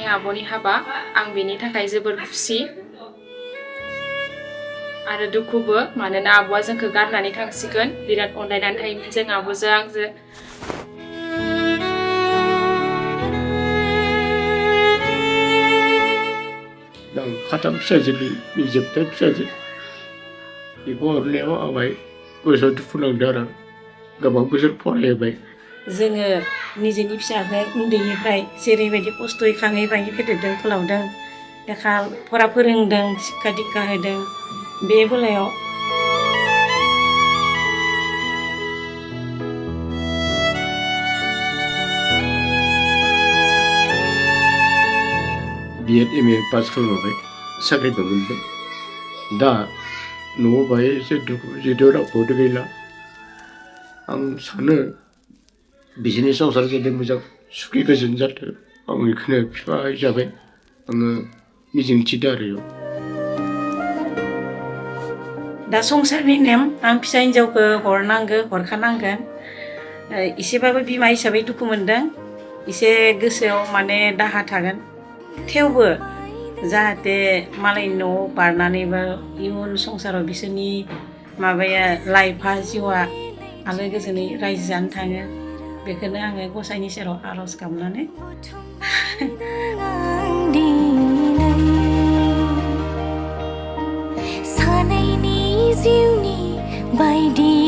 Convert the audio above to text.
आब'नि हाबा आं बेनि थाखाय जोबोर खुसि आरो दुखुबो मानोना आब'आ जोंखौ गारनानै थांसिगोन बिराद अनलायनानै थायोमोन जों आब'जों आंजों 난 가장 फिसाजोनि जोबथा फिसाजो बेखौ हरनायाव आंहाय गोसोआव दुखु नांदों आरो गोबां बोसोर फरायहोबाय जोङो निजेनि फिसाखौ उन्दैनिफ्राय जेरैबायदि खस्थ'यै खाङै बाङै फेदेरदों फोलावदों लेखा फरा फोरोंदों शिक्षा दिक्षा होदों बे बेलायाव B.Ed M.A पास खालामबाय साख्रिबो मोनबाय दा न'आव बाहाय एसे दुखु जिहेतु रावबोथ' गैला आं सानो बिसोरनि संसारा जाहाथे मोजां सुखि गोजोन जाथों आं बेखौनो बिफा हिसाबै आङो मिजिंथिदों आरो दा संसारनि नेम आं फिसा हिन्जावखौ हरनांगौ हरखानांगोन एसेबाबो बिमा हिसाबै दुखु मोनदों एसे गोसोआव माने दाहा थागोन थेवबो जाहाथे मालायनि न'आव बारनानैबो इयुन संसाराव बिसोरनि माबाया लाइफआ जिउआ आलो गोजोनै रायजो जानो थाङो बेखौनो आङो गसाइनि सेराव आर'ज गाबनानै सानैनि जिउनि बायदि